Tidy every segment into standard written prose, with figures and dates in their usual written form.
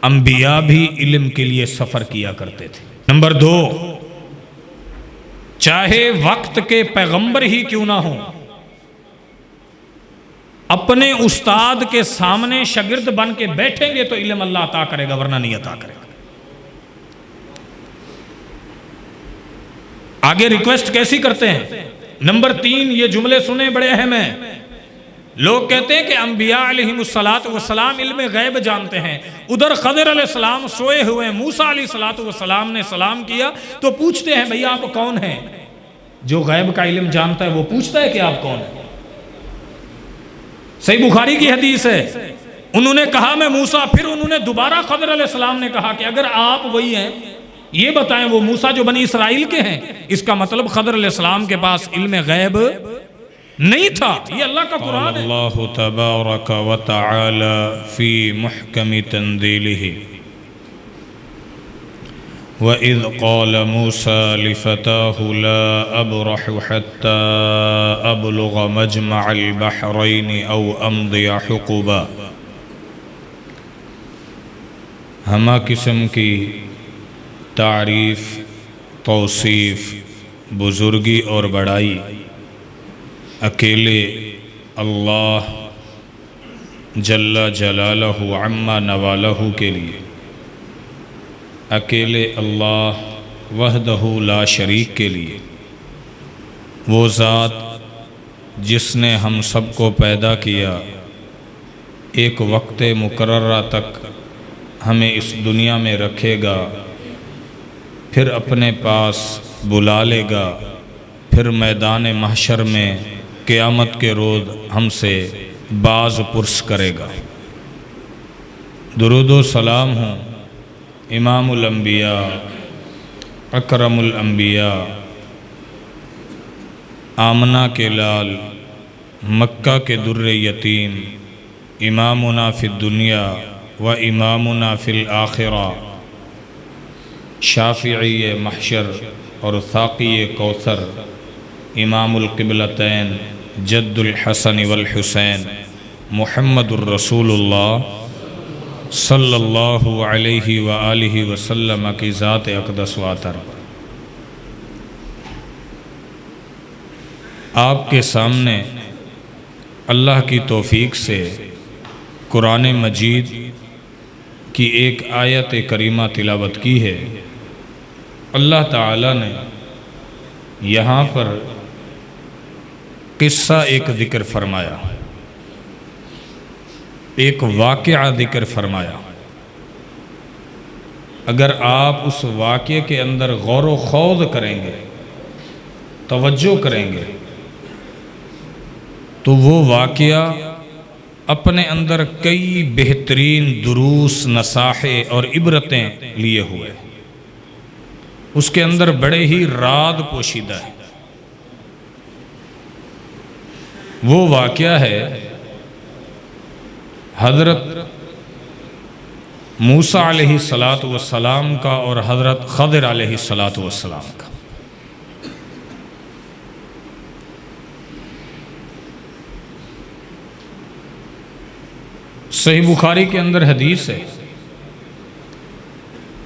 انبیاء بھی علم کے لیے سفر کیا کرتے تھے۔ نمبر 2، چاہے وقت کے پیغمبر ہی کیوں نہ ہوں، اپنے استاد کے سامنے شاگرد بن کے بیٹھیں گے تو علم اللہ عطا کرے گا، ورنہ نہیں عطا کرے گا۔ آگے ریکویسٹ کیسی کرتے ہیں؟ نمبر 3، یہ جملے سنیں، بڑے اہم ہیں۔ لوگ کہتے ہیں کہ انبیاء علیہم السلام علم غیب جانتے ہیں، ادھر خضر علیہ السلام سوئے ہوئے، موسیٰ علیہ السلام نے سلام کیا تو پوچھتے ہیں بھئی آپ کون ہیں؟ جو غیب کا علم جانتا ہے وہ پوچھتا ہے کہ آپ کون ہیں؟ صحیح بخاری کی حدیث ہے، انہوں نے کہا میں موسیٰ، پھر انہوں نے دوبارہ خضر علیہ السلام نے کہا کہ اگر آپ وہی ہیں یہ بتائیں وہ موسیٰ جو بنی اسرائیل کے ہیں۔ اس کا مطلب خضر علیہ السلام کے پاس علم غیب نہیں تھا۔ یہ اللہ کا قرآن ہے۔ اللہ تبارک و تعالی فی محکم تنزیلہ وَإِذْ قَالَ مُوسَى لِفَتَاهُ لَا أَبْرَحُ حَتَّى أَبْلُغَ مَجْمَعَ الْبَحْرَيْنِ أَوْ أَمْضِيَ حُقُبًا۔ ہمہ قسم کی تعریف، توصیف، بزرگی اور بڑائی اکیلے اللہ جل جلالہ عما نوالہ کے لیے، اکیلے اللہ وحدہ لا شریک کے لیے، وہ ذات جس نے ہم سب کو پیدا کیا، ایک وقت مقررہ تک ہمیں اس دنیا میں رکھے گا، پھر اپنے پاس بلا لے گا، پھر میدان محشر میں قیامت کے روز ہم سے باز پرس کرے گا۔ درود و سلام ہوں امام الانبیاء، اکرم الانبیاء، آمنہ کے لال، مکہ کے در یتیم، امامنا فی الدنیا و امامنا فی الآخرہ، شافعی محشر اور ساقی کوثر، امام القبلتین، جد الحسن والحسین، محمد الرسول اللہ صلی اللہ علیہ وآلہ وسلم کی ذات اقدس و اطہر۔ آپ کے سامنے اللہ کی توفیق سے قرآن مجید کی ایک آیت کریمہ تلاوت کی ہے۔ اللہ تعالیٰ نے یہاں پر قصہ ایک ذکر فرمایا، ایک واقعہ ذکر فرمایا۔ اگر آپ اس واقعے کے اندر غور و خوض کریں گے، توجہ کریں گے، تو وہ واقعہ اپنے اندر کئی بہترین دروس، نصائح اور عبرتیں لیے ہوئے، اس کے اندر بڑے ہی راز پوشیدہ ہے۔ وہ واقعہ ہے حضرت موسیٰ علیہ السلام کا اور حضرت خضر علیہ السلام کا۔ صحیح بخاری کے اندر حدیث ہے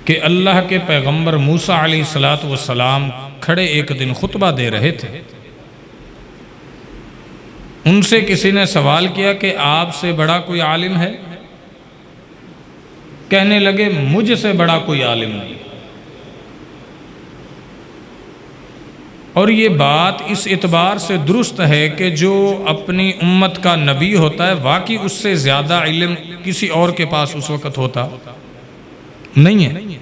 کہ اللہ کے پیغمبر موسیٰ علیہ السلام کھڑے ایک دن خطبہ دے رہے تھے۔ ان سے کسی نے سوال کیا کہ آپ سے بڑا کوئی عالم ہے؟ کہنے لگے مجھ سے بڑا کوئی عالم نہیں۔ اور یہ بات اس اعتبار سے درست ہے کہ جو اپنی امت کا نبی ہوتا ہے، واقعی اس سے زیادہ علم کسی اور کے پاس اس وقت ہوتا نہیں ہے،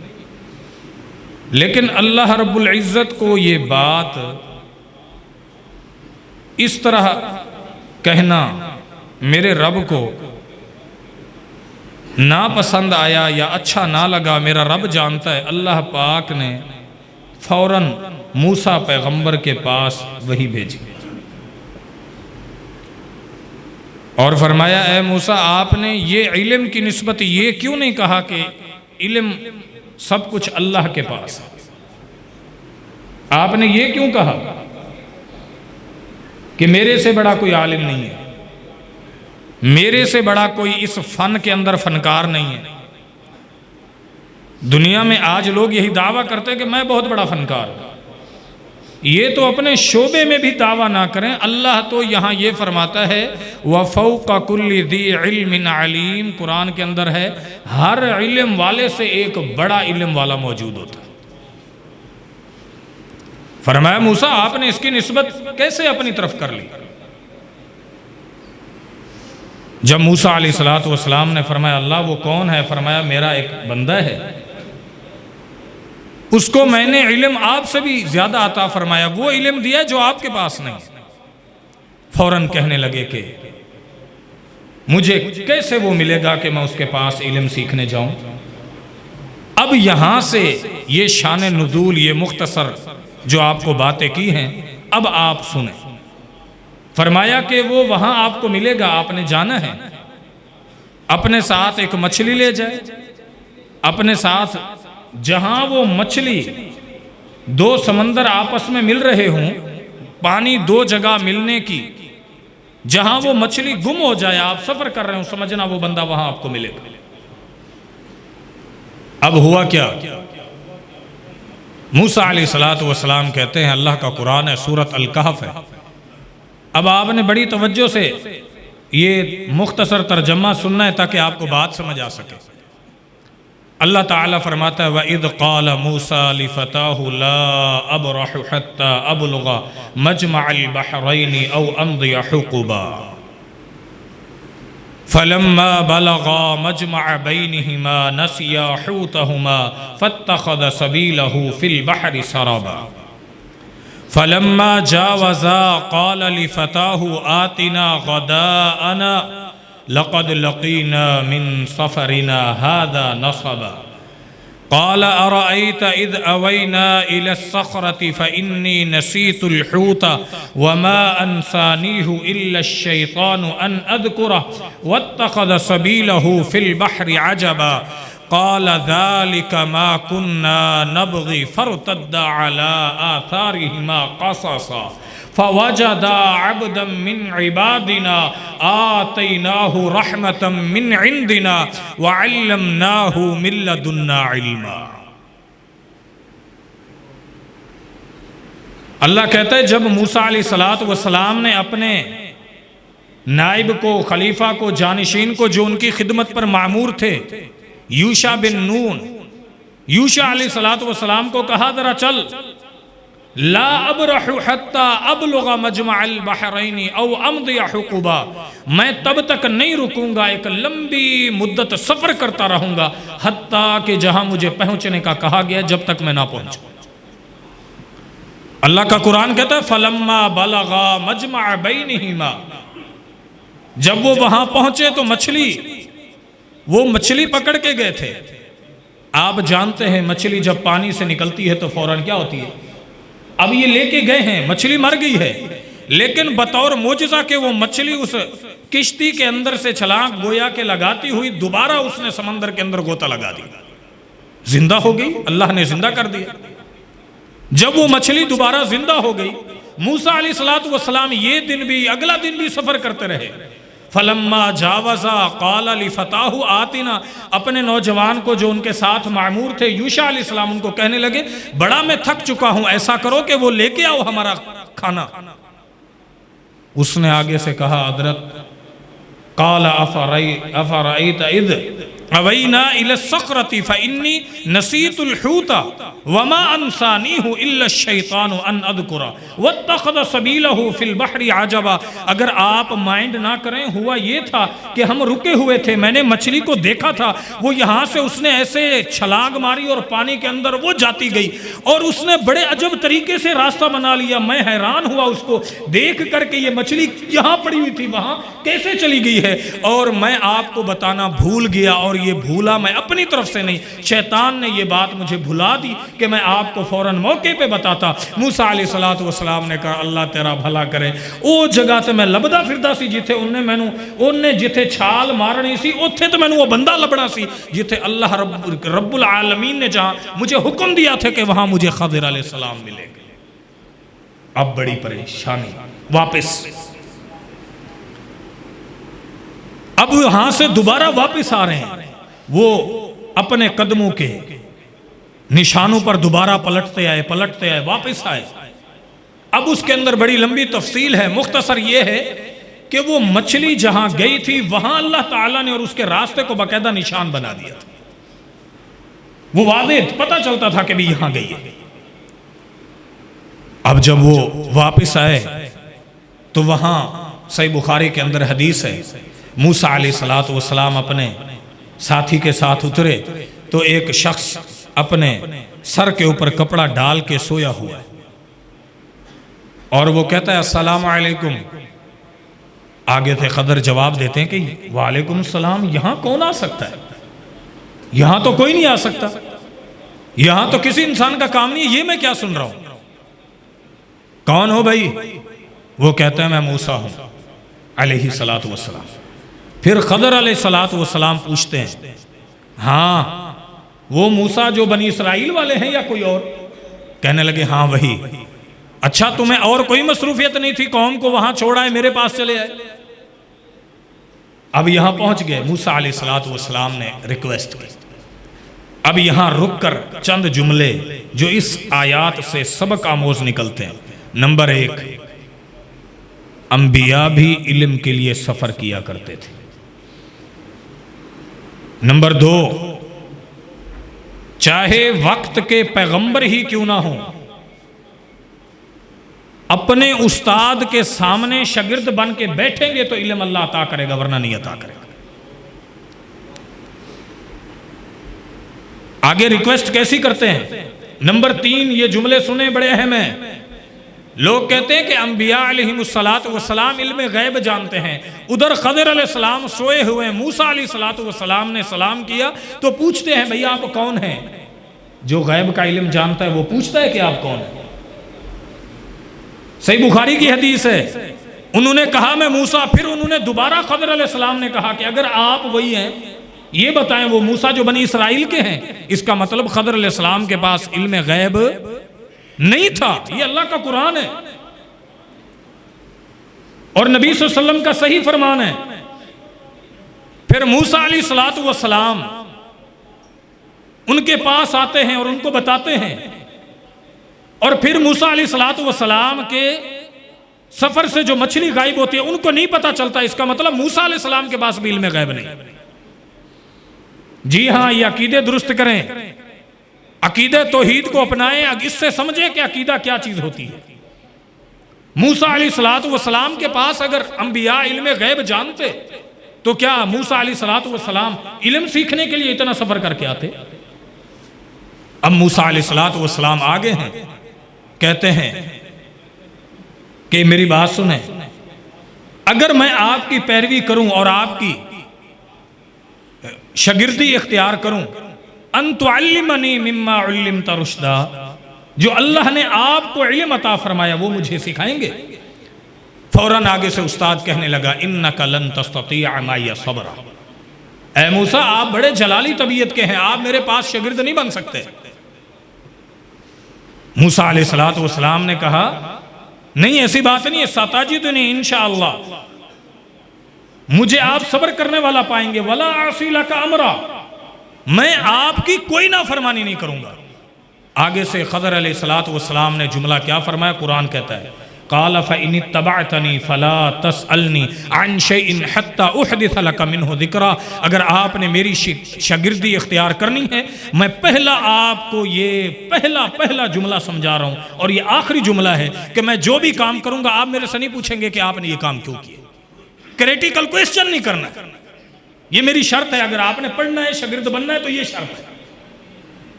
لیکن اللہ رب العزت کو یہ بات اس طرح کہنا میرے رب کو ناپسند آیا یا اچھا نہ لگا، میرا رب جانتا ہے۔ اللہ پاک نے فوراً موسیٰ پیغمبر کے پاس وحی بھیجی اور فرمایا اے موسیٰ، آپ نے یہ علم کی نسبت یہ کیوں نہیں کہا کہ علم سب کچھ اللہ کے پاس ہے؟ آپ نے یہ کیوں کہا کہ میرے سے بڑا کوئی عالم نہیں ہے، میرے سے بڑا کوئی اس فن کے اندر فنکار نہیں ہے؟ دنیا میں آج لوگ یہی دعویٰ کرتے ہیں کہ میں بہت بڑا فنکار ہوں. یہ تو اپنے شعبے میں بھی دعویٰ نہ کریں. اللہ تو یہاں یہ فرماتا ہے وَفَوْقَ كُلِّ ذِي عِلْمٍ عَلِيمٍ. قرآن کے اندر ہے ہر علم والے سے ایک بڑا علم والا موجود ہوتا ہے. فرمایا موسیٰ آپ نے اس کی نسبت کیسے اپنی طرف کر لی؟ جب موسیٰ علیہ السلام نے فرمایا اللہ وہ کون ہے؟ فرمایا میرا ایک بندہ ہے، اس کو میں نے علم آپ سے بھی زیادہ عطا فرمایا، وہ علم دیا جو آپ کے پاس نہیں. فوراً کہنے لگے کہ مجھے کیسے وہ ملے گا کہ میں اس کے پاس علم سیکھنے جاؤں. اب یہاں سے یہ شان نزول، یہ مختصر جو آپ کو باتیں کی ہیں، اب آپ سنیں. فرمایا کہ وہ وہاں آپ کو ملے گا، آپ نے جانا ہے، اپنے ساتھ ایک مچھلی لے جائے، اپنے ساتھ جہاں وہ مچھلی دو سمندر آپس میں مل رہے ہوں، پانی دو جگہ ملنے کی، جہاں وہ مچھلی گم ہو جائے، آپ سفر کر رہے ہوں، سمجھنا وہ بندہ وہاں آپ کو ملے گا. اب ہوا کیا؟ موسیٰ علیہ السلام کہتے ہیں، اللہ کا قرآن ہے، سورۃ الکہف ہے. اب آپ نے بڑی توجہ سے یہ مختصر ترجمہ سننا ہے تاکہ آپ کو بات سمجھ آ سکے. اللہ تعالیٰ فرماتا ہے وَإِذْ قَالَ مُوسَىٰ لِفَتَاهُ لَا أَبْرَحُ حَتَّى أَبْلُغَ مَجْمَعَ الْبَحْرَيْنِ أَوْ أَمْضِيَ حُقُبًا فَلَمَّا بَلَغَا مَجْمَعَ بَيْنِهِمَا نَسِيَا حُوتَهُمَا فَاتَّخَذَ سَبِيلَهُ فِي الْبَحْرِ سَرَبًا فَلَمَّا جَاوَزَا قَالَ لِفَتَاهُ آتِنَا غَدَاءَنَا لقد لقينا من سفرنا هذا نصبا قال أرأيت إذ أوينا إلى الصخرة فإني نسيت الحوت وما أنسانيه إلا الشيطان أن أذكره واتخذ سبيله في البحر عجبا قال ذلك ما كنا نبغي فارتدا على آثارهما قصصا فوجدا عبدا من عبادنا آتيناه رحمة من عندنا وعلمناه من لدنا علما. اللہ کہتا ہے جب موسیٰ علیہ السلام نے اپنے نائب کو، خلیفہ کو، جانشین کو جو ان کی خدمت پر معمور تھے، یوشع بن نون، یوشع علیہ السلام کو کہا ذرا چل، لا ابرح حتی ابلغ مجمع البحرین او امضی حقبا، میں تب تک نہیں رکوں گا، ایک لمبی مدت سفر کرتا رہوں گا حتیٰ کہ جہاں مجھے پہنچنے کا کہا گیا جب تک میں نہ پہنچوں. اللہ کا قرآن کہتا ہے فلما بلغا مجمع بینہما، جب وہ وہاں پہنچے تو وہ مچھلی پکڑ کے گئے تھے. آپ جانتے ہیں مچھلی جب پانی سے نکلتی ہے تو فوراً کیا ہوتی ہے؟ اب یہ لے کے گئے ہیں، مچھلی مر گئی ہے، لیکن بطور معجزہ کہ وہ مچھلی اس کشتی کے اندر سے چھلانگ گویا کہ لگاتی ہوئی دوبارہ اس نے سمندر کے اندر غوطہ لگا دی، زندہ ہو گئی، اللہ نے زندہ کر دیا. جب وہ مچھلی دوبارہ زندہ ہو گئی، موسیٰ علیہ السلام یہ دن بھی اگلا دن بھی سفر کرتے رہے. فلما جاوزا قال لفتاہ آتنا، اپنے نوجوان کو جو ان کے ساتھ معمور تھے یوشع علیہ السلام ان کو کہنے لگے بڑا میں تھک چکا ہوں، ایسا کرو کہ وہ لے کے آؤ ہمارا کھانا. اس نے آگے سے کہا حضرت قال افرأيت اذ اوینا الى الصخرة فإنی نسیت الحوت وما انسانیہ الا الشیطان ان اذکرہ واتخذ سبیلہ فی البحر عجبا. اگر آپ مائنڈ نہ کریں، ہوا یہ تھا کہ ہم رکے ہوئے تھے، میں نے مچھلی کو دیکھا تھا، وہ یہاں سے اس نے ایسے چھلانگ ماری اور پانی کے اندر وہ جاتی گئی اور اس نے بڑے عجب طریقے سے راستہ بنا لیا. میں حیران ہوا اس کو دیکھ کر کہ یہ مچھلی یہاں پڑی ہوئی تھی وہاں کیسے چلی گئی ہے، اور میں آپ کو بتانا بھول گیا، اور یہ بھولا میں اپنی طرف سے نہیں، شیطان نے یہ بات مجھے بھلا دی کہ میں آپ کو فوراً موقع پہ بتاتا. موسیٰ علیہ السلام نے کہا اللہ تیرا بھلا کرے، او جگہ تے میں لبدا پھردا سی جتھے انہیں جتھے چھال مارنی سی اتھے تو میں وہ بندہ لبنا سی جتھے اللہ رب العالمین نے جہاں مجھے حکم دیا تھے کہ وہاں مجھے خضر علیہ السلام ملے گے. اب بڑی پریشانی، واپس اب وہاں سے دوبارہ واپس آ رہے ہیں، وہ اپنے قدموں کے نشانوں پر دوبارہ پلٹتے آئے واپس آئے۔ اب اس کے اندر بڑی لمبی تفصیل ہے، مختصر یہ ہے کہ وہ مچھلی جہاں گئی تھی وہاں اللہ تعالیٰ نے اور اس کے راستے کو باقاعدہ نشان بنا دیا تھا، وہ واضح پتہ چلتا تھا کہ بھی یہاں گئی ہے۔ اب جب وہ واپس آئے تو وہاں صحیح بخاری کے اندر حدیث ہے، موسیٰ علیہ السلام اپنے ساتھی کے ساتھ اترے تو ایک شخص اپنے سر کے اوپر کپڑا ڈال کے سویا ہوا ہے، اور وہ کہتا ہے السلام علیکم۔ آگے سے خضر جواب دیتے ہیں کہ وعلیکم السلام، یہاں کون آ سکتا ہے؟ یہاں تو کوئی نہیں آ سکتا، یہاں تو کسی انسان کا کام نہیں ہے، یہ میں کیا سن رہا ہوں؟ کون ہو بھائی؟ وہ کہتا ہے میں موسیٰ ہوں علیہ السلام۔ پھر خضر علیہ السلام پوچھتے ہیں ہاں وہ موسیٰ جو بنی اسرائیل والے ہیں یا کوئی اور؟ کہنے لگے ہاں وہی۔ اچھا تمہیں اور کوئی مصروفیت نہیں تھی؟ قوم کو وہاں چھوڑا ہے، میرے پاس چلے آئے۔ اب یہاں پہنچ گئے، موسیٰ علیہ السلام نے ریکویسٹ کی۔ اب یہاں رک کر چند جملے جو اس آیات سے سبق آموز نکلتے ہیں۔ نمبر 1، انبیاء بھی علم کے لیے سفر کیا کرتے تھے۔ نمبر 2، چاہے وقت کے پیغمبر ہی کیوں نہ ہوں، اپنے استاد کے سامنے شاگرد بن کے بیٹھیں گے تو علم اللہ عطا کرے گا، ورنہ نہیں عطا کرے گا۔ آگے ریکویسٹ کیسی کرتے ہیں؟ نمبر 3، یہ جملے سنیں بڑے اہم ہیں۔ لوگ کہتے ہیں کہ انبیاء علیہ السلام علم غیب جانتے ہیں، ادھر خضر علیہ السلام سوئے ہوئے، موسیٰ علیہ السلام نے سلام کیا تو پوچھتے ہیں بھئی آپ کون ہیں؟ جو غیب کا علم جانتا ہے وہ پوچھتا ہے کہ آپ کون ہیں؟ صحیح بخاری کی حدیث ہے، انہوں نے کہا میں موسیٰ، پھر انہوں نے دوبارہ خضر علیہ السلام نے کہا کہ اگر آپ وہی ہیں یہ بتائیں وہ موسیٰ جو بنی اسرائیل کے ہیں۔ اس کا مطلب خضر علیہ السلام کے پاس علم غیب نہیں تھا، یہ اللہ کا قرآن ہے اور نبی صلی اللہ علیہ وسلم کا صحیح فرمان ہے۔ پھر موسیٰ علیہ السلام ان کے پاس آتے ہیں اور ان کو بتاتے ہیں، اور پھر موسیٰ علیہ السلام کے سفر سے جو مچھلی غائب ہوتی ہے ان کو نہیں پتا چلتا، اس کا مطلب موسیٰ علیہ السلام کے پاس بھی علم غیب نہیں۔ جی ہاں، یہ عقیدے درست کریں، عقیدہ توحید کو اپنائیں، اس سے سمجھیں کہ عقیدہ کیا چیز ہوتی ہے۔ موسیٰ علیہ السلام کے پاس اگر انبیاء علم غیب جانتے تو کیا موسیٰ علیہ السلام علم سیکھنے کے لیے اتنا سفر کر کے آتے؟ اب موسیٰ علیہ السلام آگے ہیں، کہتے ہیں کہ میری بات سنیں، اگر میں آپ کی پیروی کروں اور آپ کی شاگردی اختیار کروں، ان تعلمنی مما علمت رشدا، جو اللہ نے آپ کو علم عطا فرمایا وہ مجھے سکھائیں گے؟ فوراً آگے سے استاد کہنے لگا انک لن تستطیع معی صبرا، اے موسیٰ آپ بڑے جلالی طبیعت کے ہیں، آپ میرے پاس شاگرد نہیں بن سکتے۔ موسیٰ علیہ السلام نے کہا نہیں ایسی بات نہیں ہے، ستجدنی انشاءاللہ، مجھے آپ صبر کرنے والا پائیں گے، ولا اعصی لک امرا، میں آپ کی کوئی نافرمانی نہیں کروں گا۔ آگے سے خضر علیہ السلام نے جملہ کیا فرمایا؟ قرآن کہتا ہے قال فإن اتبعتنی فلا تسألنی عن شیء حتی احدث لک منہ ذکرا، اگر آپ نے میری شاگردی اختیار کرنی ہے میں پہلا آپ کو یہ پہلا جملہ سمجھا رہا ہوں، اور یہ آخری جملہ ہے کہ میں جو بھی کام کروں گا آپ میرے سے نہیں پوچھیں گے کہ آپ نے یہ کام کیوں کیا، کریٹیکل کوئسچن نہیں کرنا، یہ میری شرط ہے، اگر آپ نے پڑھنا ہے شاگرد بننا ہے تو یہ شرط ہے۔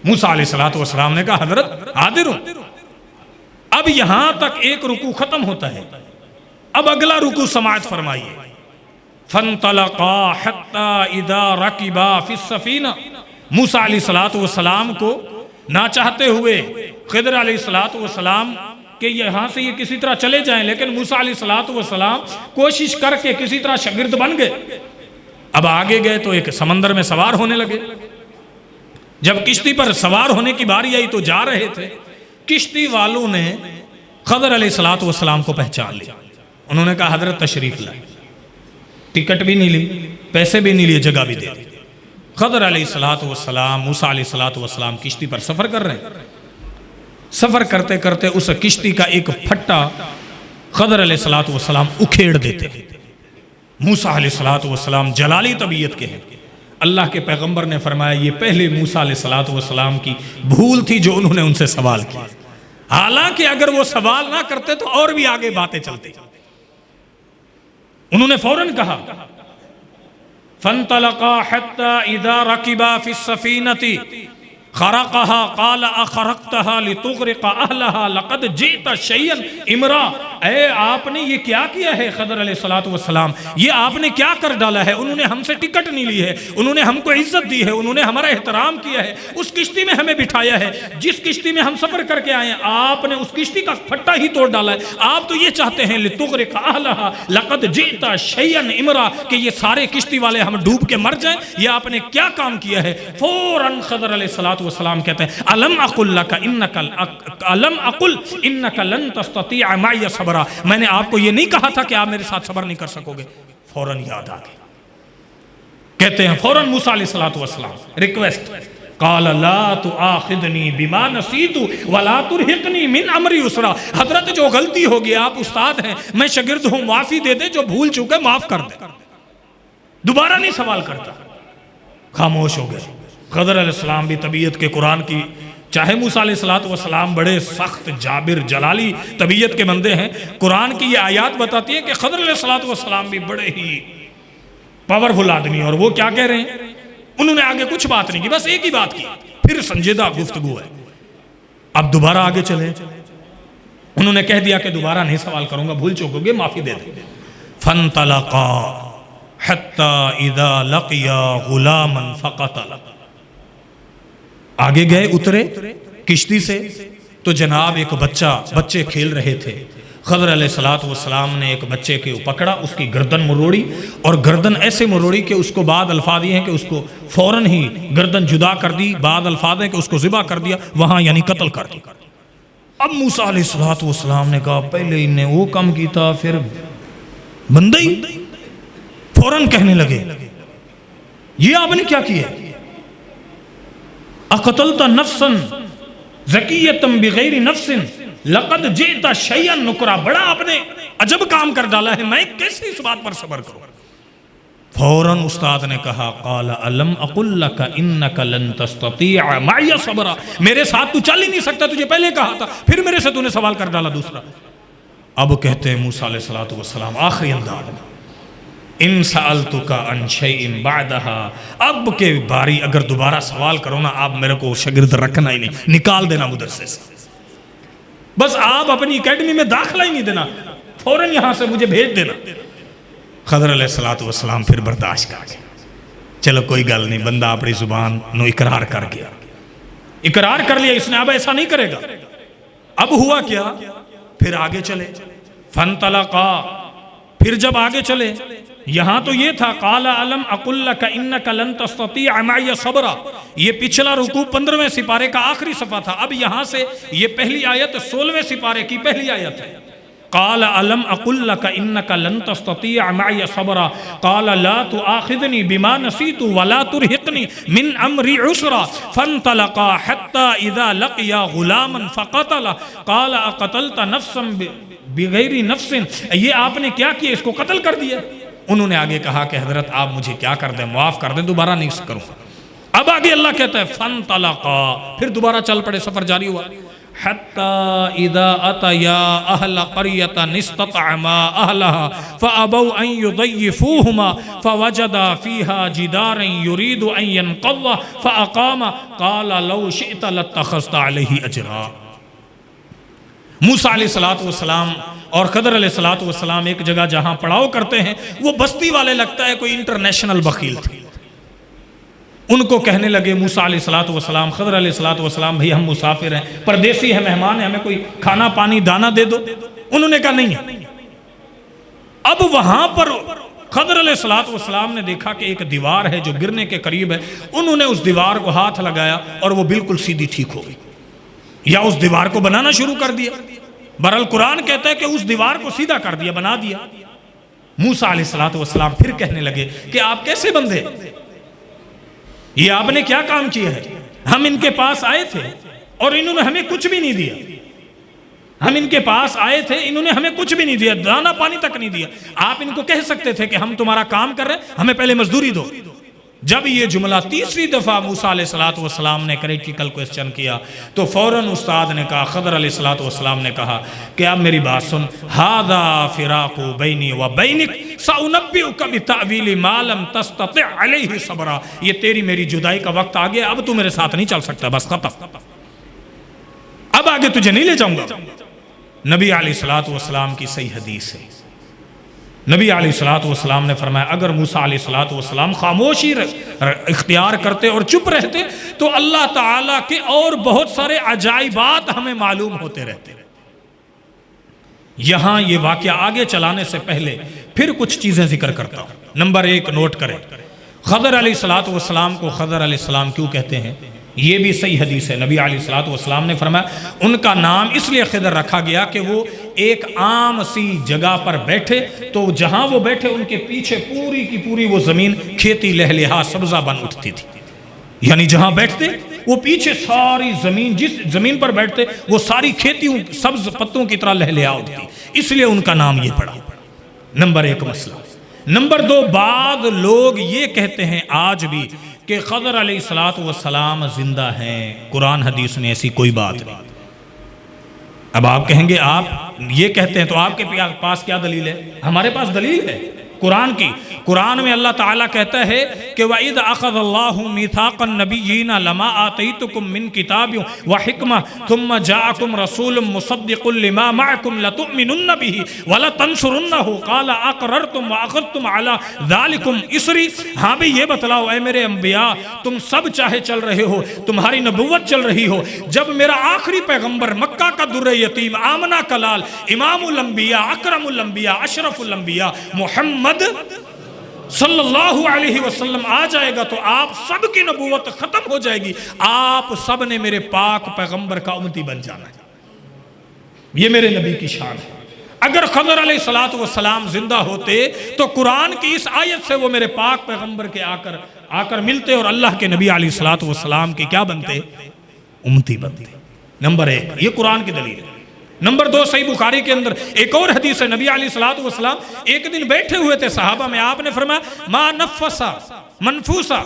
موسیٰ علیہ السلام نے کہا حضرت حاضر ہوں۔ اب یہاں تک ایک رکوع ختم ہوتا ہے، اب اگلا رکوع سماعت فرمائیے۔ فانطلقا حتی اذا رکبا فی السفینہ، موسیٰ علیہ السلام کو نہ چاہتے ہوئے خضر علیہ السلام کہ یہاں سے یہ کسی طرح چلے جائیں، لیکن موسیٰ علیہ السلام کوشش کر کے کسی طرح شاگرد بن گئے۔ اب آگے گئے تو ایک سمندر میں سوار ہونے لگے، جب کشتی پر سوار ہونے کی باری آئی تو جا رہے تھے، کشتی والوں نے خضر علیہ السلام کو پہچان لیا، انہوں نے کہا حضرت تشریف لائیں، ٹکٹ بھی نہیں لی، پیسے بھی نہیں لیے، جگہ بھی دے دی۔ خضر علیہ السلام موسیٰ علیہ السلام کشتی پر سفر کر رہے ہیں. سفر کرتے کرتے اس کشتی کا ایک پھٹا خضر علیہ السلام اکھیڑ دیتے ہیں. موسیٰ علیہ السلام جلالی طبیعت کے ہیں. اللہ کے پیغمبر نے فرمایا یہ پہلے موسیٰ علیہ السلام کی بھول تھی جو انہوں نے ان سے سوال کیا. حالانکہ اگر وہ سوال نہ کرتے تو اور بھی آگے باتیں چلتی. انہوں نے فوراً کہا فَانْطَلَقَا حَتَّى إِذَا رَكِبَا فِي السَّفِينَةِ خَرَقَهَا قَالَ أَخَرَقْتَهَا لِتُغْرِقَ أَهْلَهَا لَقَدْ جِئْتَ شَيْئًا إِمْرًا. اے آپ نے یہ کیا کیا ہے خضر علیہ السلام، یہ آپ نے کیا کر ڈالا ہے؟ انہوں نے ہم سے ٹکٹ نہیں لی ہے، انہوں نے ہم کو عزت دی ہے، انہوں نے ہمارا احترام کیا ہے، اس کشتی میں ہمیں بٹھایا ہے جس کشتی میں ہم سفر کر کے آئے ہیں. آپ نے اس کشتی کا پھٹا ہی توڑ ڈالا ہے. آپ تو یہ چاہتے ہیں لِتُغْرِقَ أَهْلَهَا لَقَدْ جِئْتَ شَيْئًا إِمْرًا کہ یہ سارے کشتی والے ہم ڈوب کے مر جائیں. یہ آپ نے کیا کام کیا ہے؟ فوراً خضر علیہ السلام کہتے ہیں الم اقل لک انک لن تستطیع معی صبرا. میں نے آپ کو یہ نہیں کہا تھا کہ آپ میرے ساتھ صبر نہیں کر سکو گے؟ فوراً یاد آ گئی. کہتے ہیں فوراً موسیٰ علیہ السلام ریکویسٹ قال لا تؤاخذنی بما نسیت ولا ترہقنی من امری عسرا. حضرت جو غلطی ہوگی، آپ استاد ہیں، میں شاگرد ہوں، معافی دے دے، جو بھول چکے معاف کر دے. دوبارہ نہیں سوال کرتا. خاموش ہو گئے. خضر علیہ السلام بھی طبیعت کے قرآن کی، چاہے موسیٰ علیہ السلام بڑے سخت جابر جلالی طبیعت کے بندے ہیں، قرآن کی یہ آیات بتاتی ہیں کہ خضر علیہ السلام بھی بڑے ہی پاورفل آدمی. اور وہ کیا کہہ رہے ہیں؟ انہوں نے آگے کچھ بات نہیں کی، بس ایک ہی بات کی. پھر سنجیدہ گفتگو ہے. اب دوبارہ آگے چلیں. انہوں نے کہہ دیا کہ دوبارہ نہیں سوال کروں گا، بھول چکو گے، معافی دے دیں. فَانْطَلَقَا حَتَّى إِذَا لَقِيَا غُلَامًا فَقَتَلَ. آگے گئے، اترے کشتی سے تو جناب ایک بچے کھیل رہے تھے. خضر علیہ السلام نے ایک بچے کو پکڑا، اس کی گردن مروڑی، اور گردن ایسے مروڑی کہ اس کو بعد الفاظ یہ ہیں کہ اس کو فوراً ہی گردن جدا کر دی، بعد الفاظ ہیں کہ اس کو ذبح کر دیا، وہاں یعنی قتل کر دیا. اب موسیٰ علیہ السلام نے کہا پہلے انہیں وہ کام کیتا، پھر بندہ ہی. فوراً کہنے لگے یہ آپ نے کیا کیا؟ اقتلت نفسا زکیتا بغیر نفس لقد جئت شیئا نکرا. بڑا آپ نے عجب کام کر ڈالا ہے، میں کیسے اس بات پر صبر کروں؟ فوراً استاد نے کہا قال الم اقل لک انک لن تستطیع معی صبرا. میرے ساتھ تو چل ہی نہیں سکتا، تجھے پہلے کہا تھا، پھر میرے سے تو نے سوال کر ڈالا دوسرا. اب کہتے ہیں موسیٰ علیہ السلام آخری انداز میں ان سألتک عن شیء بعدها، اب کے باری اگر دوبارہ سوال کرو نا، آپ میرے کو شاگرد رکھنا ہی نہیں، نکال دینا مدرسے سے. بس آپ اپنی اکیڈمی میں داخلہ ہی نہیں دینا، فوراً یہاں سے مجھے بھیج دینا. خضر علیہ السلام پھر برداشت کر گیا. چلو کوئی گل نہیں، بندہ اپنی زبان نو اقرار کر گیا، اقرار کر لیا اس نے، اب ایسا نہیں کرے گا. اب ہوا کیا؟ پھر آگے چلے. فانطلقا، پھر جب آگے چلے، یہاں تو یہ تھا قال الم اقل لک انک لن تستطیع معی صبرا. یہ پچھلا رکوع 15ویں سپارے کا آخری صفحہ تھا. اب یہاں سے یہ پہلی آیت 16ویں سپارے کی پہلی آیت ہے. قال الم اقل لک انک لن تستطیع معی صبرا قال لا تؤاخذنی بما نسیت ولا ترہقنی من امری عسرا فانطلقا حتی اذا لقیا غلاما فقتل قال اقتلت نفسا بغیر نفس. یہ آپ نے کیا کیا؟ اس کو قتل کر دیا. انہوں نے آگے کہا کہ حضرت آپ مجھے کیا کر دیں، معاف کر دیں، دوبارہ نہیں کروں. اب آگے اللہ کہتا ہے فانطلقا، پھر دوبارہ چل پڑے، سفر جاری ہوا. حتی اذا اتیا اہل قریۃ استطعما اہلہا فابوا ان یضیفوہما فوجدا فیہا جدارا یرید ان ینقض فاقام قال لو شئت لاتخذت علیہ اجرا. موسیٰ علیہ السلام اور خضر علیہ السلام ایک جگہ جہاں پڑاؤ کرتے ہیں، وہ بستی والے لگتا ہے کوئی انٹرنیشنل بخیل تھے. ان کو کہنے لگے موسیٰ علیہ السلام، خضر علیہ السلام، بھئی ہم مسافر ہیں، پردیسی ہیں، مہمان ہیں، ہمیں کوئی کھانا پانی دانہ دے دو. انہوں نے کہا نہیں ہے. اب وہاں پر خضر علیہ السلام نے دیکھا کہ ایک دیوار ہے جو گرنے کے قریب ہے. انہوں نے اس دیوار کو ہاتھ لگایا اور وہ بالکل سیدھی ٹھیک ہو گئی، یا اس دیوار کو بنانا شروع کر دیا. برحال قرآن کہتا ہے کہ اس دیوار کو سیدھا کر دیا، بنا دیا. موسیٰ علیہ السلام پھر کہنے لگے کہ آپ کیسے بندے، یہ آپ نے کیا کام کیا ہے؟ ہم ان کے پاس آئے تھے اور انہوں نے ہمیں کچھ بھی نہیں دیا. ہم ان کے پاس آئے تھے، انہوں نے ہمیں کچھ بھی نہیں دیا، دانا پانی تک نہیں دیا. آپ ان کو کہہ سکتے تھے کہ ہم تمہارا کام کر رہے ہیں، ہمیں پہلے مزدوری دو. جب یہ جملہ تیسری دفعہ موسیٰ علیہ السلام نے کریٹیکل کوئسچن کیا تو فوراً استاد نے کہا، خضر علیہ السلام نے کہا کہ اب میری بات سن، ھذا فراق بینی و بینک سأنبئک بتأویل ما لم تستطع علیہ صبرا. یہ تیری میری جدائی کا وقت آ گیا، اب تو میرے ساتھ نہیں چل سکتا، بس ختم، اب آگے تجھے نہیں لے جاؤں گا. نبی علیہ السلام کی صحیح حدیث ہے. نبی علیہ السلام نے فرمایا اگر موسیٰ علیہ السلام خاموشی اختیار کرتے اور چپ رہتے تو اللہ تعالیٰ کے اور بہت سارے عجائبات ہمیں معلوم ہوتے رہتے. یہاں یہ واقعہ آگے چلانے سے پہلے پھر کچھ چیزیں ذکر کرتا ہوں. نمبر 1 نوٹ کریں، خضر علیہ السلام کو خضر علیہ السلام کیوں کہتے ہیں؟ یہ بھی صحیح حدیث ہے. نبی علیہ السلام نے فرمایا ان کا نام اس لیے خضر رکھا گیا کہ وہ ایک عام سی جگہ پر بیٹھے تو جہاں وہ بیٹھے ان کے پیچھے پوری کی پوری وہ زمین کھیتی لہلہا سبزہ بن اٹھتی تھی. یعنی جہاں بیٹھتے وہ پیچھے ساری زمین، جس زمین پر بیٹھتے وہ ساری کھیتی سبز پتوں کی طرح لہلہا اٹھتی، اس لیے ان کا نام یہ پڑا. نمبر 1 مسئلہ. نمبر 2، بعض لوگ یہ کہتے ہیں آج بھی کہ خضر علیہ السلام زندہ ہیں. قرآن حدیث میں ایسی کوئی بات نہیں. اب آپ کہیں گے آپ یہ کہتے ہیں تو آپ کے پاس کیا دلیل ہے؟ ہمارے پاس دلیل ہے قرآن کی. قرآن میں اللہ تعالیٰ کہتا ہے کہ وَإِذْ أَخَذَ اللَّهُ مِيثَاقَ النَّبِيِّينَ لَمَا آتَيْتُكُم مِّن كِتَابٍ وَحِكْمَةٍ ثُمَّ جَاءَكُمْ رَسُولٌ مُصَدِّقٌ لِمَا مَعَكُمْ لَتُؤْمِنُنَّ بِهِ وَلَتَنصُرُنَّهُ قَالَ أَقْرَرْتُمْ وَأَخَذْتُمْ عَلَى ذَلِكُمْ إِصْرِي. ہاں بھی یہ بتلاؤ اے میرے انبیاء، تم سب چاہے چل رہے ہو، تمہاری نبوت چل رہی ہو، جب میرا آخری پیغمبر مکہ کا در یتیم آمنہ کا لال امام الانبیاء اکرم الانبیاء اشرف الانبیاء محمد صلی اللہ علیہ وسلم آ جائے گا تو آپ سب کی نبوت ختم ہو جائے گی، آپ سب نے میرے پاک پیغمبر کا امتی بن جانا ہے. یہ میرے نبی کی شان ہے. اگر خضر علیہ السلام زندہ ہوتے تو قرآن کی اس آیت سے وہ میرے پاک پیغمبر کے آ کر ملتے اور اللہ کے نبی علیہ السلام کے کیا بنتے؟ امتی بنتے. نمبر 1 یہ قرآن کی دلیل ہے. نمبر 2 صحیح بخاری کے اندر ایک اور حدیث ہے. نبی علیہ السلام ایک دن بیٹھے ہوئے تھے صحابہ میں، آپ نے فرمایا ما نفسا منفوسا.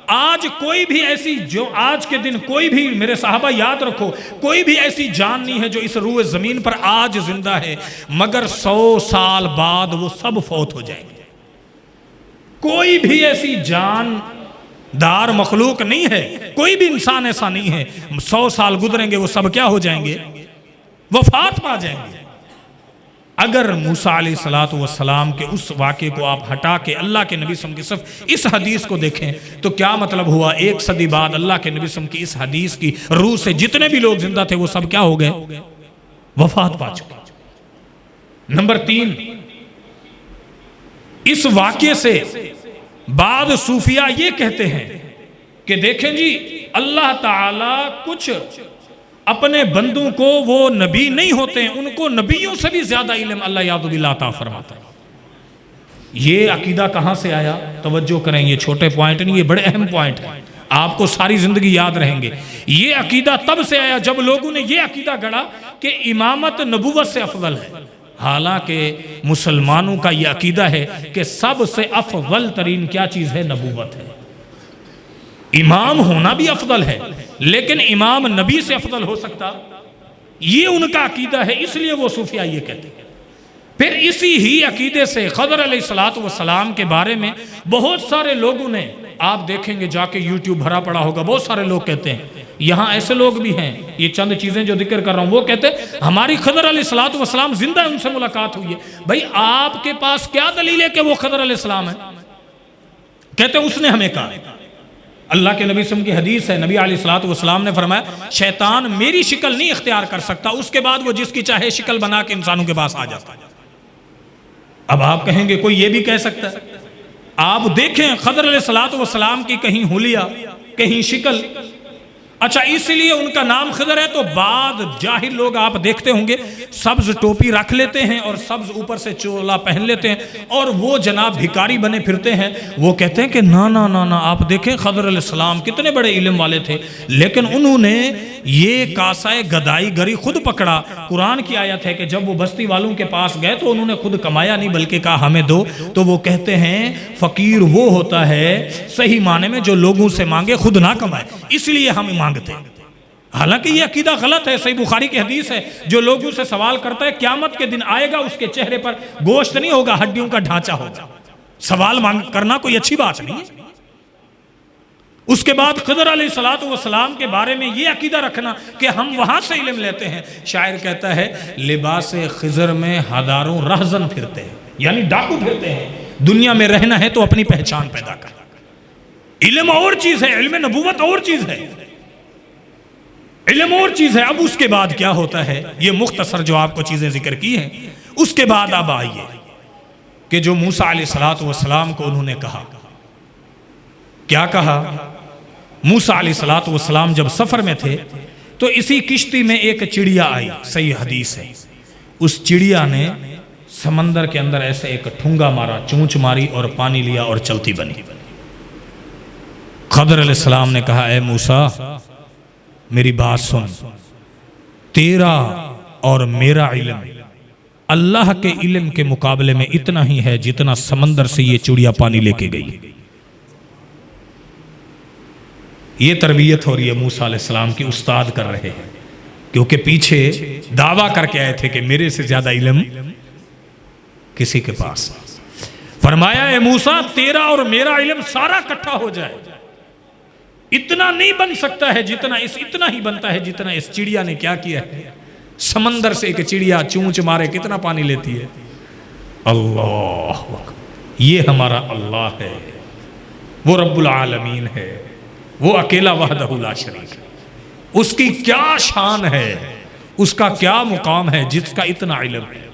آج کوئی بھی ایسی، جو آج کے دن کوئی بھی، میرے صحابہ یاد رکھو، کوئی بھی ایسی جان نہیں ہے جو اس روئے زمین پر آج زندہ ہے مگر 100 سال بعد وہ سب فوت ہو جائیں گے. کوئی بھی ایسی جان دار مخلوق نہیں ہے، کوئی بھی انسان ایسا نہیں ہے 100 سال گزریں گے وہ سب کیا ہو جائیں گے؟ وفات پا جائیں گے. اگر موسیٰ علیہ السلام کے اس واقعے کو آپ ہٹا کے اللہ کے نبی صلی اللہ علیہ وسلم کی صرف اس حدیث کو دیکھیں تو کیا مطلب ہوا؟ 1 صدی بعد اللہ کے نبی صلی اللہ علیہ وسلم کی اس حدیث کی روح سے جتنے بھی لوگ زندہ تھے وہ سب کیا ہو گئے؟ وفات پا چکے. نمبر 3، اس واقعے سے بعض صوفیہ یہ کہتے ہیں کہ دیکھیں جی اللہ تعالیٰ کچھ اپنے بندوں کو، وہ نبی نہیں ہوتے ہیں، ان کو نبیوں سے بھی زیادہ علم اللہ یاد باللہ عطا فرماتا ہے. یہ عقیدہ کہاں سے آیا؟ توجہ کریں، یہ چھوٹے پوائنٹ نہیں، یہ بڑے اہم پوائنٹ ہیں، آپ کو ساری زندگی یاد رہیں گے. یہ عقیدہ تب سے آیا جب لوگوں نے یہ عقیدہ گڑھا کہ امامت نبوت سے افضل ہے. حالانکہ مسلمانوں کا یہ عقیدہ ہے کہ سب سے افضل ترین کیا چیز ہے؟ نبوت ہے. امام ہونا بھی افضل ہے لیکن امام نبی سے افضل ہو سکتا؟ یہ ان کا عقیدہ ہے، اس لیے وہ صوفیہ یہ کہتے ہیں. پھر اسی ہی عقیدے سے خضر علیہ السلام کے بارے میں بہت سارے لوگوں نے، آپ دیکھیں گے جا کے یوٹیوب بھرا پڑا ہوگا، بہت سارے لوگ کہتے ہیں، یہاں ایسے لوگ بھی ہیں، یہ چند چیزیں جو ذکر کر رہا ہوں، وہ کہتے ہیں ہماری خضر علیہ السلام زندہ ہے، ان سے ملاقات ہوئی ہے. بھائی آپ کے پاس کیا دلیل ہے کہ وہ خضر علیہ السلام ہے؟ کہتے ہیں اس نے ہمیں کہا. اللہ کے نبی صلی اللہ علیہ وسلم کی حدیث ہے، نبی علیہ السلام نے فرمایا شیطان میری شکل نہیں اختیار کر سکتا، اس کے بعد وہ جس کی چاہے شکل بنا کے انسانوں کے پاس آ جاتا ہے. اب آپ کہیں گے کوئی یہ بھی کہہ سکتا ہے؟ آپ دیکھیں خضر علیہ السلام کی کہیں حلیہ، کہیں شکل. اچھا اس لیے ان کا نام خضر ہے. تو بعد جاہل لوگ آپ دیکھتے ہوں گے سبز ٹوپی رکھ لیتے ہیں اور سبز اوپر سے چولا پہن لیتے ہیں, اور وہ جناب بھکاری بنے پھرتے ہیں. وہ کہتے ہیں کہ نا نا نا نا, آپ دیکھیں خضر علیہ السلام کتنے بڑے علم والے تھے, لیکن انہوں نے یہ کاسائے گدائی گری خود پکڑا. قرآن کی آیت ہے کہ جب وہ بستی والوں کے پاس گئے تو انہوں نے خود کمایا نہیں بلکہ کہا ہمیں دو. تو وہ کہتے ہیں فقیر وہ ہوتا ہے صحیح معنی میں جو لوگوں سے مانگے خود نہ کمائے, اس لیے ہم مانگتے ہیں. حالانکہ یہ عقیدہ غلط ہے. صحیح بخاری کی حدیث ہے, جو لوگوں سے سوال کرتا ہے قیامت کے دن آئے گا اس کے چہرے پر گوشت نہیں ہوگا, ہڈیوں کا ڈھانچہ ہوگا. سوال کرنا کوئی اچھی بات نہیں ہے. اس کے بعد خضر علیہ السلام کے بارے میں یہ عقیدہ رکھنا کہ ہم وہاں سے علم لیتے ہیں. شاعر کہتا ہے لباس خضر میں ہزاروں رہزن پھرتے ہیں, یعنی ڈاکو پھرتے ہیں. دنیا میں رہنا ہے تو اپنی پہچان پیدا کر. علم اور چیز ہے, علم نبوت اور چیز ہے, علم اور چیز ہے. اب اس کے بعد کیا ہوتا ہے, یہ مختصر جو آپ کو چیزیں ذکر کی ہیں. اس کے بعد اب آئیے کہ جو موسیٰ علیہ السلام کو انہوں نے کہا, کیا کہا. موسیٰ علیہ السلام جب سفر میں تھے تو اسی کشتی میں ایک چڑیا آئی, صحیح حدیث ہے. اس چڑیا نے سمندر کے اندر ایسے ایک ٹھونگا مارا, چونچ ماری اور پانی لیا اور چلتی بنی. خضر علیہ السلام نے کہا اے موسیٰ میری بات سن, تیرا اور میرا علم اللہ کے علم کے مقابلے میں اتنا ہی ہے جتنا سمندر سے یہ چڑیا پانی لے کے گئی. یہ تربیت ہو رہی ہے موسیٰ علیہ السلام کی, استاد کر رہے ہیں, کیونکہ پیچھے دعویٰ کر کے آئے تھے کہ میرے سے زیادہ علم کسی کے پاس. فرمایا اے موسیٰ تیرا اور میرا علم سارا اکٹھا ہو جائے, اتنا نہیں بن سکتا ہے جتنا اتنا ہی بنتا ہے جتنا اس چڑیا نے کیا کیا ہے. سمندر سے ایک چڑیا چونچ مارے کتنا پانی لیتی ہے. اللہ یہ ہمارا اللہ ہے, وہ رب العالمین ہے, وہ اکیلا وحدہ لا شریک ہے. اس کی کیا شان ہے, اس کا کیا مقام ہے جس کا اتنا علم ہے.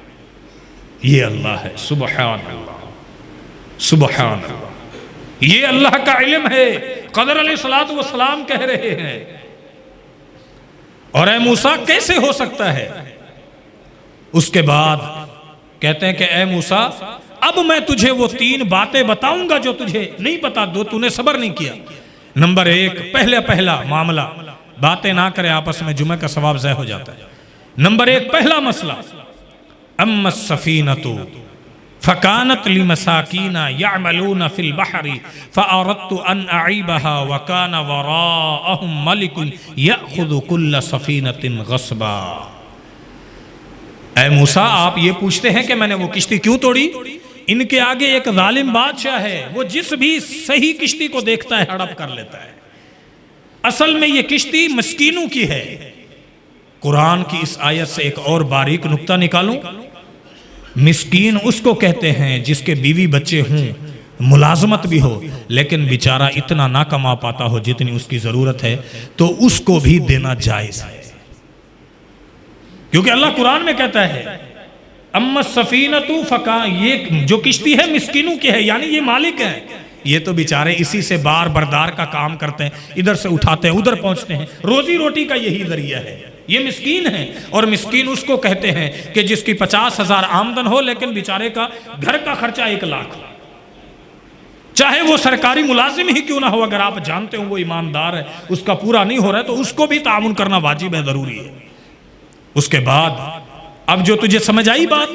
یہ اللہ ہے, سبحان اللہ سبحان اللہ, یہ اللہ کا علم ہے. خضر علیہ السلام کہہ رہے ہیں اور اے موسیٰ کیسے ہو سکتا ہے. اس کے بعد کہتے ہیں کہ اے موسیٰ اب میں تجھے وہ 3 باتیں بتاؤں گا جو تجھے نہیں پتا, تو نے صبر نہیں کیا. نمبر 1, پہلا معاملہ, باتیں نہ کرے آپس میں, جمعہ کا ثواب ضائع ہو جاتا ہے. نمبر 1 پہلا مسئلہ, اما السفینۃ فکانت لمساکین یعملون فی البحر فاردت ان اعیبها وکان وراءہم ملک یأخذ کل سفینۃ غصبا. اے موسیٰ آپ یہ پوچھتے ہیں کہ میں نے وہ کشتی کیوں توڑی. ان کے آگے ایک ظالم بادشاہ ہے, وہ جس بھی صحیح کشتی کو دیکھتا ہے ہڑپ کر لیتا ہے. اصل میں یہ کشتی مسکینوں کی ہے. قرآن کی اس آیت سے ایک اور باریک نکتہ نکالوں. مسکین اس کو کہتے ہیں جس کے بیوی بچے ہوں, ملازمت بھی ہو, لیکن بیچارہ اتنا نہ کما پاتا ہو جتنی اس کی ضرورت ہے, تو اس کو بھی دینا جائز ہے. کیونکہ اللہ قرآن میں کہتا ہے اما السفینۃ یہ جو کشتی ہے مسکینوں کی ہے, یعنی یہ مالک ہے. یہ تو بیچارے اسی سے بار بردار کا کام کرتے ہیں, ادھر سے اٹھاتے ہیں ادھر پہنچتے ہیں, روزی روٹی کا یہی ذریعہ ہے. یہ مسکین ہے. اور مسکین اس کو کہتے ہیں کہ جس کی 50,000 آمدن ہو لیکن بیچارے کا گھر کا خرچہ 1 لاکھ, چاہے وہ سرکاری ملازم ہی کیوں نہ ہو, اگر آپ جانتے ہو وہ ایماندار ہے, اس کا پورا نہیں ہو رہا ہے تو اس کو بھی تعاون کرنا واجب ہے, ضروری ہے. اس کے بعد اب جو تجھے سمجھ آئی بات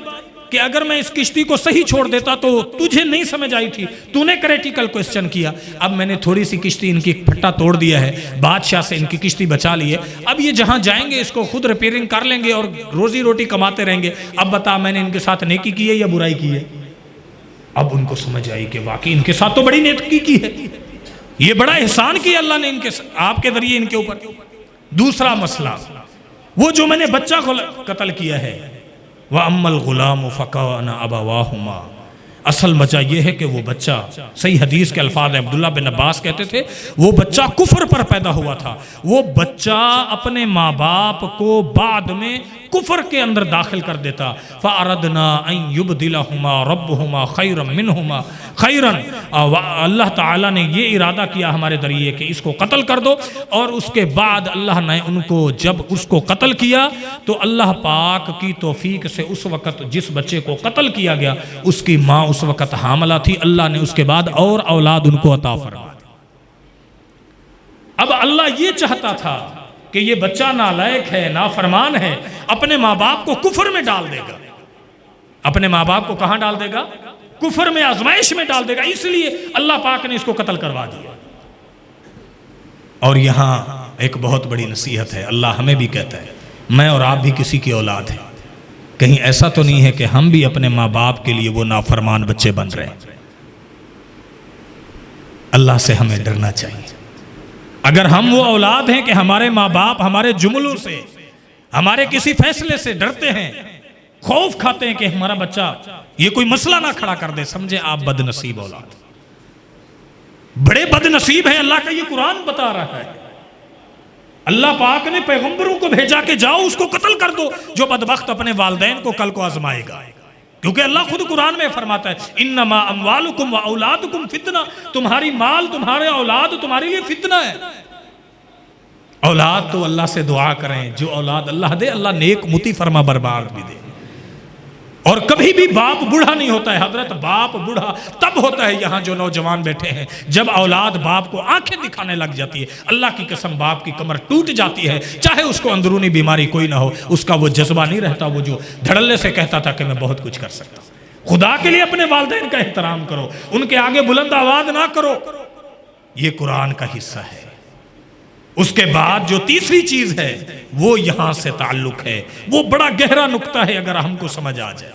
کہ اگر میں اس کشتی کو صحیح چھوڑ دیتا تو تجھے نہیں سمجھ آئی تھی, تو نے کریٹیکل کوئسچن کیا. اب میں نے تھوڑی سی کشتی ان کی پھٹا توڑ دیا ہے, بادشاہ سے ان کی کشتی بچا لی ہے. اب یہ جہاں جائیں گے اس کو خود ریپیئرنگ کر لیں گے اور روزی روٹی کماتے رہیں گے. اب بتا میں نے ان کے ساتھ نیکی کی ہے یا برائی کی ہے. اب ان کو سمجھ آئی کہ واقعی ان کے ساتھ تو بڑی نیکی کی ہے, یہ بڑا احسان کیا اللہ نے ان کے آپ کے ذریعے ان کے اوپر. دوسرا مسئلہ, وہ جو میں نے بچہ کو قتل کیا ہے, وَأَمَّا الْغُلَامُ فَكَانَ أَبَوَاهُمَا, اصل وجہ یہ ہے کہ وہ بچہ, صحیح حدیث کے الفاظ ہیں, عبداللہ بن عباس کہتے تھے وہ بچہ کفر پر پیدا ہوا تھا. وہ بچہ اپنے ماں باپ کو بعد میں کفر کے اندر داخل کر دیتا. فَأَرَدْنَا أَن يُبْدِلَهُمَا رَبُّهُمَا خَيْرًا مِّنْهُمَا خَيْرًا. اللہ تعالیٰ نے یہ ارادہ کیا ہمارے ذریعے کہ اس کو قتل کر دو، اور اس کے بعد اللہ نے ان کو جب اس کو قتل کیا تو اللہ پاک کی توفیق سے اس وقت جس بچے کو قتل کیا گیا اس کی ماں اس وقت حاملہ تھی. اللہ نے اس کے بعد اور اولاد ان کو عطا فرما دی. اب اللہ یہ چاہتا تھا کہ یہ بچہ نالائق ہے، نافرمان ہے، اپنے ماں باپ کو کفر میں ڈال دے گا. اپنے ماں باپ کو کہاں ڈال دے گا؟ کفر میں، آزمائش میں ڈال دے گا. اس لیے اللہ پاک نے اس کو قتل کروا دیا. اور یہاں ایک بہت بڑی نصیحت ہے. اللہ ہمیں بھی کہتا ہے میں اور آپ بھی کسی کی اولاد ہیں. کہیں ایسا تو نہیں ہے کہ ہم بھی اپنے ماں باپ کے لیے وہ نافرمان بچے بن رہے ہیں. اللہ سے ہمیں ڈرنا چاہیے. اگر ہم وہ اولاد ہیں کہ ہمارے ماں باپ ہمارے جملوں سے، ہمارے کسی فیصلے سے ڈرتے ہیں، خوف کھاتے ہیں کہ ہمارا بچہ یہ کوئی مسئلہ نہ کھڑا کر دے، سمجھے آپ بد نصیب اولاد، بڑے بد نصیب ہیں. اللہ کا یہ قرآن بتا رہا ہے. اللہ پاک نے پیغمبروں کو بھیجا کہ جاؤ اس کو قتل کر دو جو بدبخت اپنے والدین کو کل کو آزمائے گا. کیونکہ اللہ خود قرآن میں فرماتا ہے انما اموالکم و اولادکم فتنہ، تمہاری مال، تمہارے اولاد تمہارے لیے فتنہ ہے. اولاد تو اللہ سے دعا کریں، جو اولاد اللہ دے اللہ نیک متی فرما برباد بھی دے. اور کبھی بھی باپ بوڑھا نہیں ہوتا ہے حضرت. باپ بوڑھا تب ہوتا ہے، یہاں جو نوجوان بیٹھے ہیں، جب اولاد باپ کو آنکھیں دکھانے لگ جاتی ہے. اللہ کی قسم باپ کی کمر ٹوٹ جاتی ہے، چاہے اس کو اندرونی بیماری کوئی نہ ہو، اس کا وہ جذبہ نہیں رہتا وہ جو دھڑلے سے کہتا تھا کہ میں بہت کچھ کر سکتا ہوں. خدا کے لیے اپنے والدین کا احترام کرو، ان کے آگے بلند آواز نہ کرو. یہ قرآن کا حصہ ہے. اس کے بعد جو تیسری چیز ہے وہ یہاں سے تعلق ہے. وہ بڑا گہرا نقطہ ہے اگر ہم کو سمجھ آ جائے.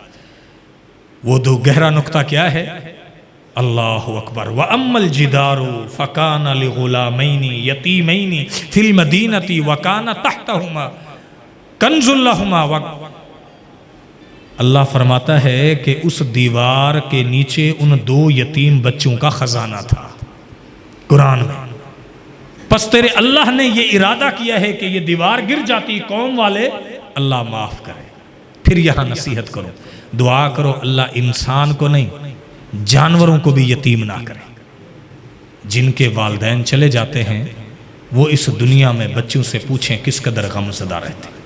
وہ دو گہرا نقطہ کیا ہے؟ اللہ اکبر. وَأَمَّا الْجِدَارُ فَكَانَ لِغُلَامَيْنِ يَتِيمَيْنِ فِي الْمَدِينَةِ وَكَانَ تَحْتَهُمَا كَنْزٌ لَهُمَا. اللہ فرماتا ہے کہ اس دیوار کے نیچے ان دو یتیم بچوں کا خزانہ تھا. قرآن میں پس تیرے اللہ نے یہ ارادہ کیا ہے کہ یہ دیوار گر جاتی، قوم والے اللہ معاف کرے. پھر یہاں نصیحت کرو، دعا کرو اللہ انسان کو نہیں جانوروں کو بھی یتیم نہ کرے. جن کے والدین چلے جاتے ہیں وہ اس دنیا میں بچوں سے پوچھیں کس قدر غم زدہ رہتے ہیں.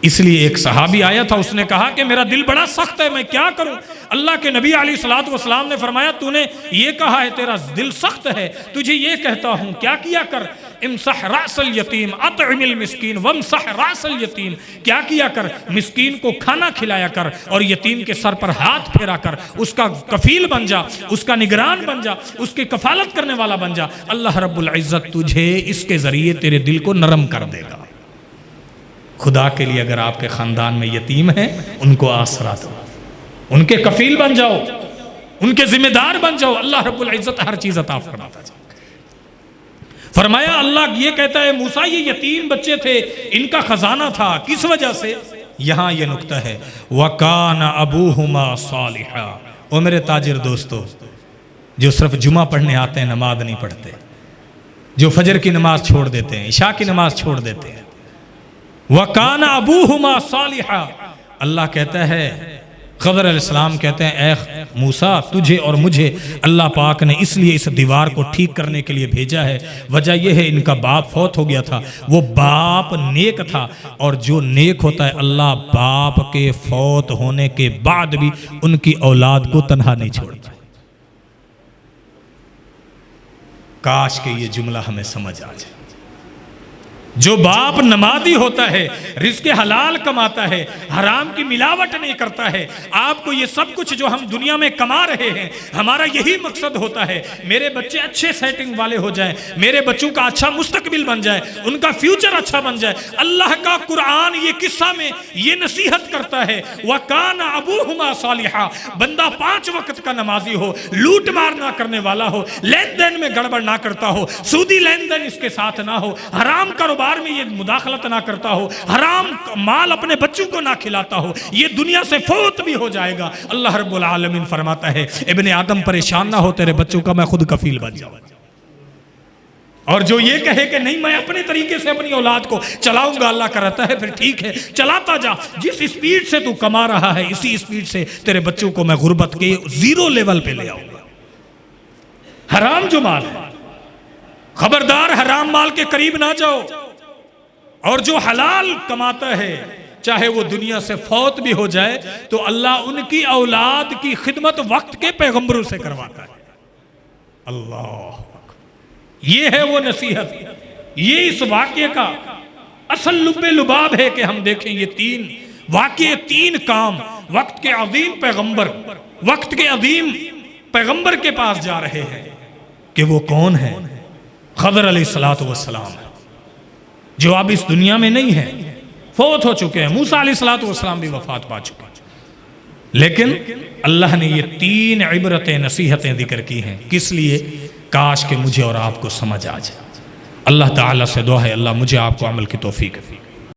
اس لیے ایک صحابی آیا تھا، اس نے کہا کہ میرا دل بڑا سخت ہے، میں کیا کروں؟ اللہ کے نبی علیہ الصلوۃ نے فرمایا تو نے یہ کہا ہے تیرا دل سخت ہے، تجھے یہ کہتا ہوں کیا کیا کر؟ امسح راس الیتیم اطعم المسکین وامسح راس الیتیم. کیا کیا کر؟ مسکین کو کھانا کھلایا کر اور یتیم کے سر پر ہاتھ پھیرا کر، اس کا کفیل بن جا، اس کا نگران بن جا، اس کی کفالت کرنے والا بن جا. اللہ رب العزت تجھے اس کے ذریعے تیرے دل کو نرم کر دے گا. خدا کے لیے اگر آپ کے خاندان میں یتیم ہیں ان کو آسرا دو، ان کے کفیل بن جاؤ، ان کے ذمہ دار بن جاؤ. اللہ رب العزت ہر چیز عطا فرماتا ہے. فرمایا اللہ یہ کہتا ہے موسیٰ یہ یتیم بچے تھے، ان کا خزانہ تھا، کس وجہ سے؟ یہاں یہ نقطہ ہے وَكَانَ أَبُوهُمَا صَالِحًا. او میرے تاجر دوستو جو صرف جمعہ پڑھنے آتے ہیں نماز نہیں پڑھتے، جو فجر کی نماز چھوڑ دیتے ہیں، عشاء کی نماز چھوڑ دیتے ہیں. وَكَانَ أَبُوهُمَا صَالِحًا. اللہ کہتا ہے، خضر علیہ السلام کہتے ہیں اے موسیٰ تجھے اور مجھے اللہ پاک نے اس لیے اس دیوار کو ٹھیک کرنے کے لیے بھیجا ہے. وجہ یہ ہے ان کا باپ فوت ہو گیا تھا، وہ باپ نیک تھا، اور جو نیک ہوتا ہے اللہ باپ کے فوت ہونے کے بعد بھی ان کی اولاد کو تنہا نہیں چھوڑتا. کاش کہ یہ جملہ ہمیں سمجھ آ جائے. جو باپ نمازی ہوتا ہے، رزق حلال کماتا ہے، حرام کی ملاوٹ نہیں کرتا ہے. آپ کو یہ سب کچھ جو ہم دنیا میں کما رہے ہیں ہمارا یہی مقصد ہوتا ہے میرے بچے اچھے سیٹنگ والے ہو جائیں، میرے بچوں کا اچھا مستقبل بن جائے، ان کا فیوچر اچھا بن جائے. اللہ کا قرآن یہ قصہ میں یہ نصیحت کرتا ہے وَكَانَ أَبُوهُمَا صَالِحًا. بندہ 5 وقت کا نمازی ہو، لوٹ مار نہ کرنے والا ہو، لین دین میں گڑبڑ نہ کرتا ہو، سودی لین دین اس کے ساتھ نہ ہو، حرام کاروبار میں یہ مداخلت نہ کرتا ہو، حرام مال اپنے بچوں کو نہ کھلاتا ہو، یہ دنیا سے فوت بھی ہو جائے گا. اللہ رب العالمین فرماتا ہے ابن آدم پریشان نہ ہو، تیرے بچوں کا میں خود کفیل بن جاؤں. اور جو یہ کہے کہ نہیں میں اپنے طریقے سے اپنی اولاد کو چلاؤں گا، اللہ کرتا ہے پھر ٹھیک ہے چلاتا جا، جس اسپیڈ سے تو کما رہا ہے اسی اسپیڈ سے تیرے بچوں کو میں غربت کے زیرو لیول پہ لے آؤں گا۔ حرام جو مال ہے، خبردار حرام مال کے قریب نہ جاؤ، اور جو حلال کماتا ہے چاہے وہ دنیا سے فوت بھی ہو جائے تو اللہ ان کی اولاد کی خدمت وقت کے پیغمبروں سے کرواتا ہے۔ اللہ، یہ ہے وہ نصیحت، یہ اس واقعے کا اصل لب لباب ہے کہ ہم دیکھیں یہ تین واقعے، تین کام وقت کے عظیم پیغمبر، وقت کے عظیم پیغمبر کے پاس جا رہے ہیں کہ وہ کون ہے؟ خضر علیہ السلام، جو اب اس دنیا میں نہیں ہے، فوت ہو چکے ہیں۔ موسیٰ علیہ السلام بھی وفات پا چکے ہیں، لیکن اللہ نے یہ تین عبرتیں، نصیحتیں ذکر کی ہیں، کس لیے؟ کاش کہ مجھے اور آپ کو سمجھ آ جائے۔ اللہ تعالیٰ سے دعا ہے اللہ مجھے آپ کو عمل کی توفیق